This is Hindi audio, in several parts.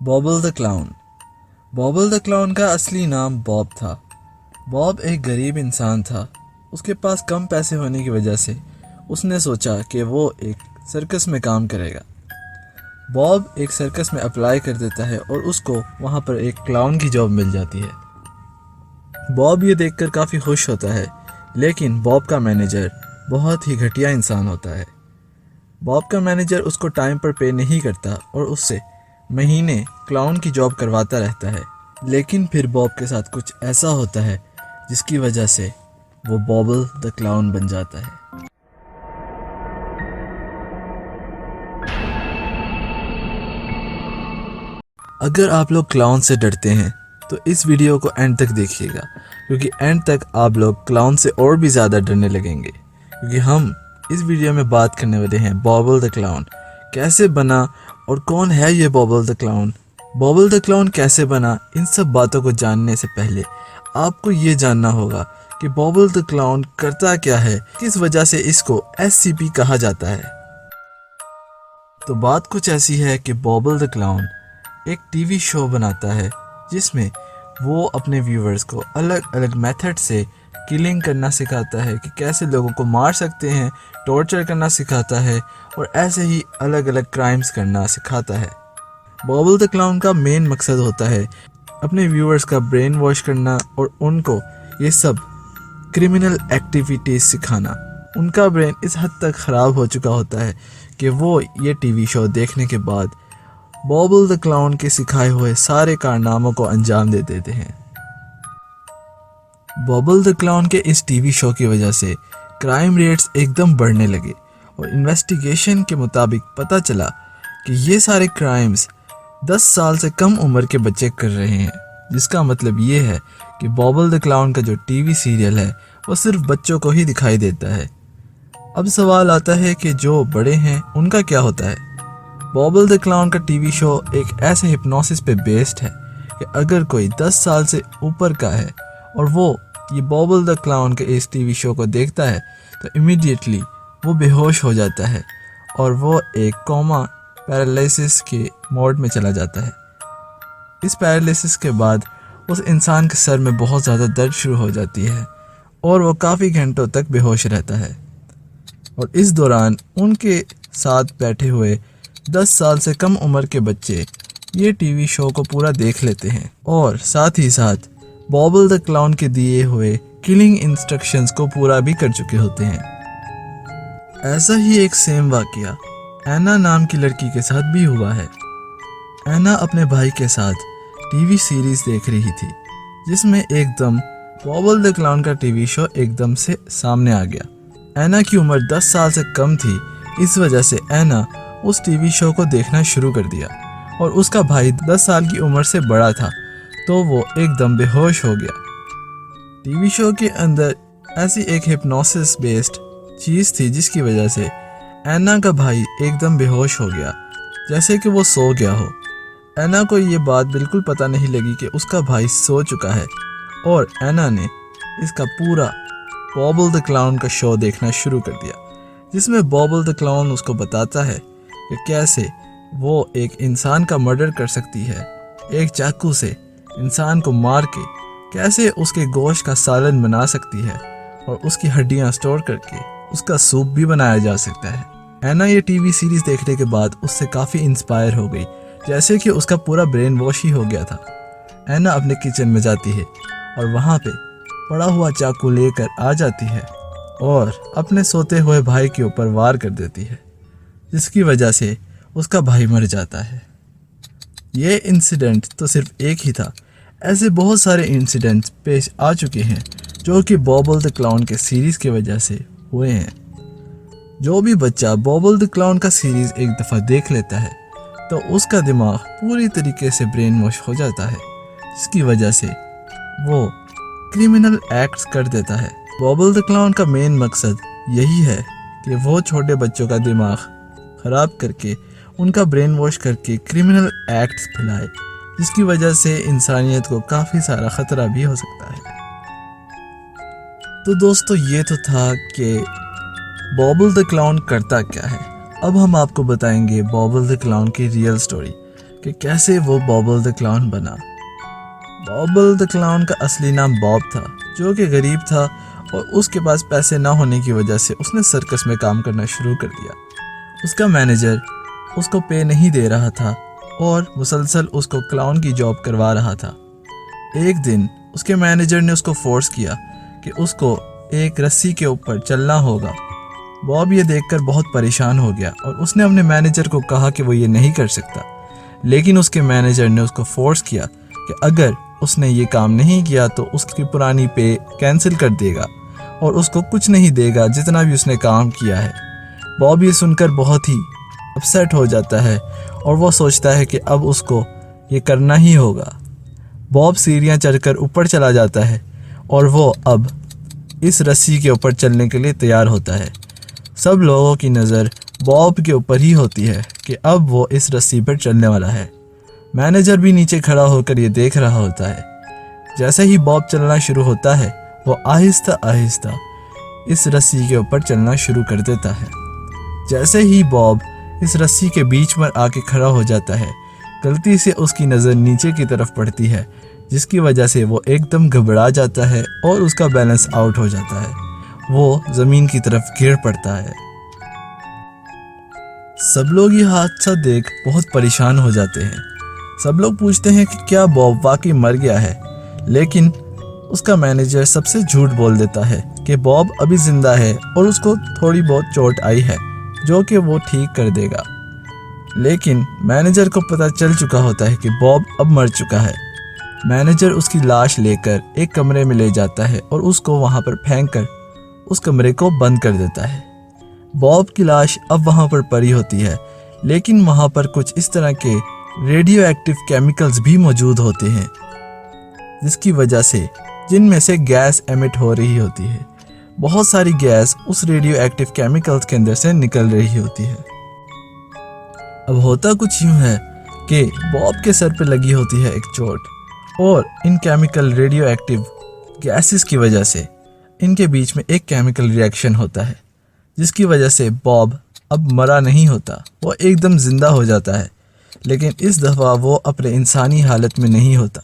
बॉबल the clown. Bobble the clown का असली नाम बॉब था। बॉब एक गरीब इंसान था। उसके पास कम पैसे होने की वजह से उसने सोचा कि वो एक सर्कस में काम करेगा। बॉब एक सर्कस में अप्लाई कर देता है और उसको वहाँ पर एक क्लाउन की जॉब मिल जाती है। बॉब ये देखकर काफ़ी खुश होता है, लेकिन बॉब का मैनेजर बहुत ही घटिया इंसान होता है। बॉब का मैनेजर उसको टाइम पर पे नहीं करता और उससे महीने क्लाउन की जॉब करवाता रहता है। लेकिन फिर बॉब के साथ कुछ ऐसा होता है जिसकी वजह से वो बॉबल द क्लाउन बन जाता है। अगर आप लोग क्लाउन से डरते हैं तो इस वीडियो को एंड तक देखिएगा, क्योंकि एंड तक आप लोग क्लाउन से और भी ज़्यादा डरने लगेंगे। क्योंकि हम इस वीडियो में बात करने वाले हैं बॉबल द क्लाउन कैसे बना और कौन है ये Bobble the clown. Bobble the clown कैसे बना, इन सब बातों को जानने से पहले आपको ये जानना होगा कि बॉबल द क्लाउन करता क्या है, किस वजह से इसको SCP कहा जाता है। तो बात कुछ ऐसी है कि बॉबल द क्लाउन एक टीवी शो बनाता है जिसमें वो अपने व्यूवर्स को अलग अलग मेथड से किलिंग करना सिखाता है कि कैसे लोगों को मार सकते हैं, टॉर्चर करना सिखाता है और ऐसे ही अलग अलग क्राइम्स करना सिखाता है। बॉबल द क्लाउन का मेन मकसद होता है अपने व्यूवर्स का ब्रेन वॉश करना और उनको ये सब क्रिमिनल एक्टिविटीज़ सिखाना। उनका ब्रेन इस हद तक ख़राब हो चुका होता है कि वो ये टीवी शो देखने के बाद बॉबल द क्लाउन के सिखाए हुए सारे कारनामों को अंजाम दे देते हैं। बॉबल द क्लाउन के इस टीवी शो की वजह से क्राइम रेट्स एकदम बढ़ने लगे और इन्वेस्टिगेशन के मुताबिक पता चला कि ये सारे क्राइम्स 10 साल से कम उम्र के बच्चे कर रहे हैं, जिसका मतलब ये है कि बॉबल द क्लाउन का जो टीवी सीरियल है वो सिर्फ बच्चों को ही दिखाई देता है। अब सवाल आता है कि जो बड़े हैं उनका क्या होता है। बॉबल द क्लाउन का टीवी शो एक ऐसे हिप्नोसिस पे बेस्ड है कि अगर कोई 10 साल से ऊपर का है और वो ये बॉबल द क्लाउन के इस टीवी शो को देखता है तो इमीडिएटली वो बेहोश हो जाता है और वो एक कोमा पैरालिसिस के मोड में चला जाता है। इस पैरालिसिस के बाद उस इंसान के सर में बहुत ज़्यादा दर्द शुरू हो जाती है और वो काफ़ी घंटों तक बेहोश रहता है। और इस दौरान उनके साथ बैठे हुए 10 साल से कम उम्र के बच्चे ये टीवी शो को पूरा देख लेते हैं और साथ ही साथ बॉबल द क्लाउन के दिए हुए किलिंग इंस्ट्रक्शंस को पूरा भी कर चुके होते हैं। ऐसा ही एक सेम वाकया एना नाम की लड़की के साथ भी हुआ है। एना अपने भाई के साथ टीवी सीरीज देख रही थी जिसमें एकदम बॉबल द क्लाउन का टीवी शो एकदम से सामने आ गया। एना की उम्र 10 साल से कम थी, इस वजह से एना उस टीवी शो को देखना शुरू कर दिया और उसका भाई 10 साल की उम्र से बड़ा था तो वो एकदम बेहोश हो गया। टीवी शो के अंदर ऐसी एक हिप्नोसिस बेस्ड चीज़ थी जिसकी वजह से एना का भाई एकदम बेहोश हो गया, जैसे कि वो सो गया हो। एना को ये बात बिल्कुल पता नहीं लगी कि उसका भाई सो चुका है और एना ने इसका पूरा बॉबल द क्लाउन का शो देखना शुरू कर दिया, जिसमें बॉबल द क्लाउन उसको बताता है कि कैसे वो एक इंसान का मर्डर कर सकती है, एक चाकू से इंसान को मार के कैसे उसके गोश्त का सालन बना सकती है और उसकी हड्डियां स्टोर करके उसका सूप भी बनाया जा सकता है। एना ये टीवी सीरीज देखने के बाद उससे काफ़ी इंस्पायर हो गई, जैसे कि उसका पूरा ब्रेन वॉश ही हो गया था। एना अपने किचन में जाती है और वहाँ पे पड़ा हुआ चाकू लेकर आ जाती है और अपने सोते हुए भाई के ऊपर वार कर देती है, जिसकी वजह से उसका भाई मर जाता है। ये इंसिडेंट तो सिर्फ एक ही था, ऐसे बहुत सारे इंसिडेंट्स पेश आ चुके हैं जो कि बॉबल द क्लाउन के सीरीज़ की वजह से हुए हैं। जो भी बच्चा बॉबल द क्लाउन का सीरीज़ एक दफ़ा देख लेता है तो उसका दिमाग पूरी तरीके से ब्रेन वॉश हो जाता है, जिसकी वजह से वो क्रिमिनल एक्ट्स कर देता है। बॉबल द क्लाउन का मेन मकसद यही है कि वो छोटे बच्चों का दिमाग ख़राब करके उनका ब्रेन वॉश करके क्रिमिनल एक्ट्स फैलाए, जिसकी वजह से इंसानियत को काफ़ी सारा ख़तरा भी हो सकता है। तो दोस्तों ये तो था कि बॉबल द क्लाउन करता क्या है। अब हम आपको बताएंगे बॉबल द क्लाउन की रियल स्टोरी कि कैसे वो बॉबल द क्लाउन बना। बॉबल द क्लाउन का असली नाम बॉब था, जो कि गरीब था और उसके पास पैसे ना होने की वजह से उसने सर्कस में काम करना शुरू कर दिया। उसका मैनेजर उसको पे नहीं दे रहा था और मुसलसल उसको क्लाउन की जॉब करवा रहा था। एक दिन उसके मैनेजर ने उसको फोर्स किया कि उसको एक रस्सी के ऊपर चलना होगा। बॉब ये देखकर बहुत परेशान हो गया और उसने अपने मैनेजर को कहा कि वो ये नहीं कर सकता, लेकिन उसके मैनेजर ने उसको फोर्स किया कि अगर उसने ये काम नहीं किया तो उसकी पुरानी पे कैंसिल कर देगा और उसको कुछ नहीं देगा जितना भी उसने काम किया है। बॉब ये सुनकर बहुत ही अपसेट हो जाता है और वो सोचता है कि अब उसको ये करना ही होगा। बॉब सीढ़ियाँ चढ़कर ऊपर चला जाता है और वो अब इस रस्सी के ऊपर चलने के लिए तैयार होता है। सब लोगों की नज़र बॉब के ऊपर ही होती है कि अब वो इस रस्सी पर चलने वाला है। मैनेजर भी नीचे खड़ा होकर ये देख रहा होता है। जैसे ही बॉब चलना शुरू होता है, वो आहिस्ता आहिस्ता इस रस्सी के ऊपर चलना शुरू कर देता है। जैसे ही बॉब इस रस्सी के बीच में आके खड़ा हो जाता है, गलती से उसकी नज़र नीचे की तरफ पड़ती है, जिसकी वजह से वो एकदम घबरा जाता है और उसका बैलेंस आउट हो जाता है। वो ज़मीन की तरफ गिर पड़ता है। सब लोग ये हादसा देख बहुत परेशान हो जाते हैं। सब लोग पूछते हैं कि क्या बॉब वाकई मर गया है, लेकिन उसका मैनेजर सबसे झूठ बोल देता है कि बॉब अभी जिंदा है और उसको थोड़ी बहुत चोट आई है जो कि वो ठीक कर देगा। लेकिन मैनेजर को पता चल चुका होता है कि बॉब अब मर चुका है। मैनेजर उसकी लाश लेकर एक कमरे में ले जाता है और उसको वहाँ पर फेंक कर उस कमरे को बंद कर देता है। बॉब की लाश अब वहाँ पर पड़ी होती है, लेकिन वहाँ पर कुछ इस तरह के रेडियो एक्टिव केमिकल्स भी मौजूद होते हैं, जिसकी वजह से जिनमें से गैस एमिट हो रही होती है। बहुत सारी गैस उस रेडियो एक्टिव केमिकल्स के अंदर से निकल रही होती है। अब होता कुछ यूँ है कि बॉब के सर पे लगी होती है एक चोट और इन केमिकल रेडियो एक्टिव गैसेस की वजह से इनके बीच में एक केमिकल रिएक्शन होता है, जिसकी वजह से बॉब अब मरा नहीं होता, वो एकदम ज़िंदा हो जाता है। लेकिन इस दफ़ा वो अपने इंसानी हालत में नहीं होता,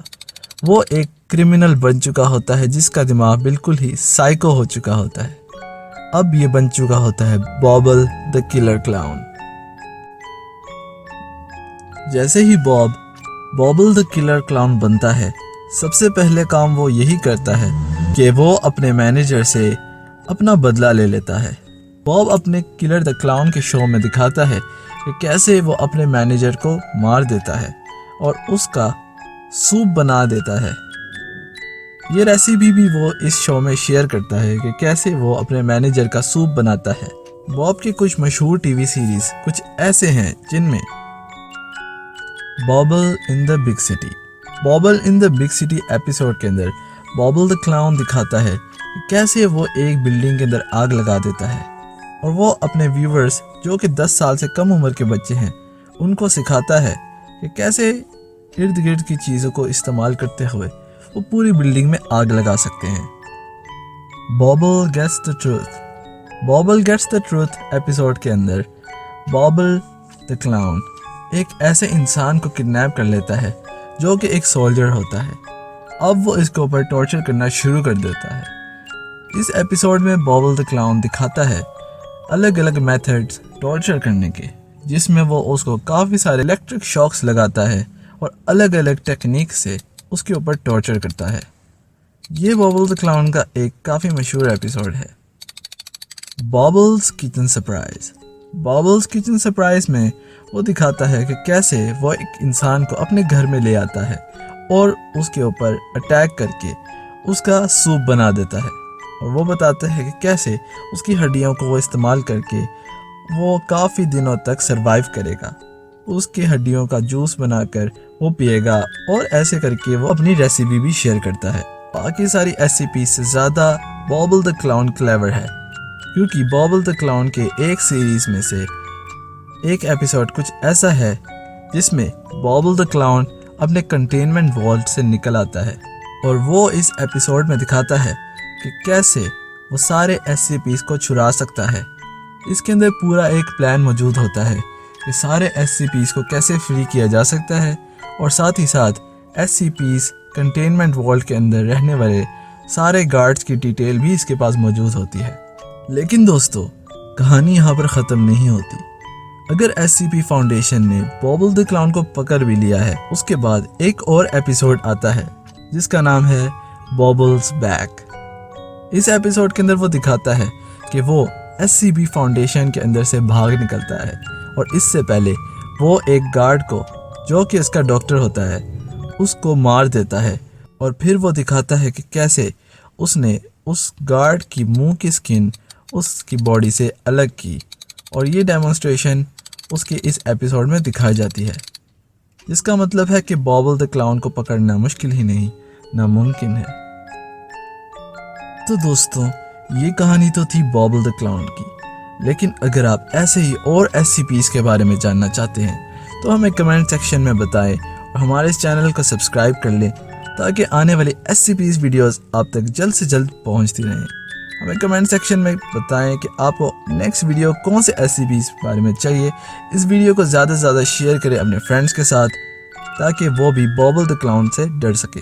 वो एक क्रिमिनल बन चुका होता है जिसका दिमाग बिल्कुल ही साइको हो चुका होता है। अब ये बन चुका होता है बॉबल द किलर क्लाउन। जैसे ही Bob Bobble the killer clown बनता है, सबसे पहले काम वो यही करता है कि वो अपने मैनेजर से अपना बदला ले लेता है। बॉब अपने किलर द क्लाउन के शो में दिखाता है कि कैसे वो अपने मैनेजर को मार देता है और उसका सूप बना देता है। ये रेसिपी भी वो इस शो में शेयर करता है कि कैसे वो अपने मैनेजर का सूप बनाता है। बॉब के कुछ मशहूर टीवी सीरीज कुछ ऐसे हैं जिनमें Bobble in the big city. Bobble in the big city episode के अंदर बॉबल द क्लाउन दिखाता है कि कैसे वो एक बिल्डिंग के अंदर आग लगा देता है और वो अपने व्यूवर्स जो कि 10 साल से कम उम्र के बच्चे हैं उनको सिखाता है कि कैसे इर्द गिर्द की चीज़ों को इस्तेमाल करते हुए वो पूरी बिल्डिंग में आग लगा सकते हैं। Bobble gets the truth. Bobble gets the truth episode के अंदर बॉबल द क्लाउन एक ऐसे इंसान को किडनैप कर लेता है जो कि एक सोल्जर होता है। अब वो इसके ऊपर टॉर्चर करना शुरू कर देता है। इस एपिसोड में बॉबल द क्लाउन दिखाता है अलग अलग मेथड्स टॉर्चर करने के, जिसमें वो उसको काफ़ी सारे इलेक्ट्रिक शॉक्स लगाता है और अलग अलग टेक्निक से उसके ऊपर टॉर्चर करता है। ये बॉबल द क्लाउन का एक काफ़ी मशहूर एपिसोड है। बॉबल्स किचन सरप्राइज। बॉबल्स किचन सरप्राइज में वो दिखाता है कि कैसे वो एक इंसान को अपने घर में ले आता है और उसके ऊपर अटैक करके उसका सूप बना देता है और वो बताता है कि कैसे उसकी हड्डियों को वो इस्तेमाल करके वो काफ़ी दिनों तक सरवाइव करेगा। उसकी हड्डियों का जूस बनाकर वो पिएगा और ऐसे करके वो अपनी रेसिपी भी शेयर करता है। बाकी सारी रेसिपी से ज़्यादा बॉबल द क्लाउन क्लेवर है, क्योंकि बॉबल द क्लाउन के एक सीरीज़ में से एक एपिसोड कुछ ऐसा है जिसमें बॉबल द क्लाउन अपने कंटेनमेंट वॉल्ट से निकल आता है और वो इस एपिसोड में दिखाता है कि कैसे वो सारे एससीपीज़ को छुड़ा सकता है। इसके अंदर पूरा एक प्लान मौजूद होता है कि कि सारे SCPs को कैसे फ्री किया जा सकता है और साथ ही साथ SCPs कंटेनमेंट वॉल्ट के अंदर रहने वाले सारे गार्ड्स की डिटेल भी इसके पास मौजूद होती है। लेकिन दोस्तों, कहानी यहाँ पर ख़त्म नहीं होती। अगर SCP फाउंडेशन ने बॉबल द क्लाउन को पकड़ भी लिया है, उसके बाद एक और एपिसोड आता है जिसका नाम है बॉबल्स बैक। इस एपिसोड के अंदर वो दिखाता है कि वो SCP फाउंडेशन के अंदर से भाग निकलता है और इससे पहले वो एक गार्ड को, जो कि इसका डॉक्टर होता है, उसको मार देता है। और फिर वो दिखाता है कि कैसे उसने उस गार्ड की मुंह की स्किन उसकी बॉडी से अलग की, और ये डेमोन्स्ट्रेशन उसके इस एपिसोड में दिखाई जाती है, जिसका मतलब है कि बॉबल द क्लाउन को पकड़ना मुश्किल ही नहीं, नामुमकिन है। तो दोस्तों, ये कहानी तो थी बॉबल द क्लाउन की, लेकिन अगर आप ऐसे ही और SCPs के बारे में जानना चाहते हैं तो हमें कमेंट सेक्शन में बताएं और हमारे इस चैनल को सब्सक्राइब कर लें ताकि आने वाली SCPs वीडियोस आप तक जल्द से जल्द पहुंचती रहें। हमें कमेंट सेक्शन में बताएं कि आपको नेक्स्ट वीडियो कौन से SCPs बारे में चाहिए। इस वीडियो को ज़्यादा से ज़्यादा शेयर करें अपने फ्रेंड्स के साथ ताकि वो भी बॉबल द क्लाउन से डर सकें।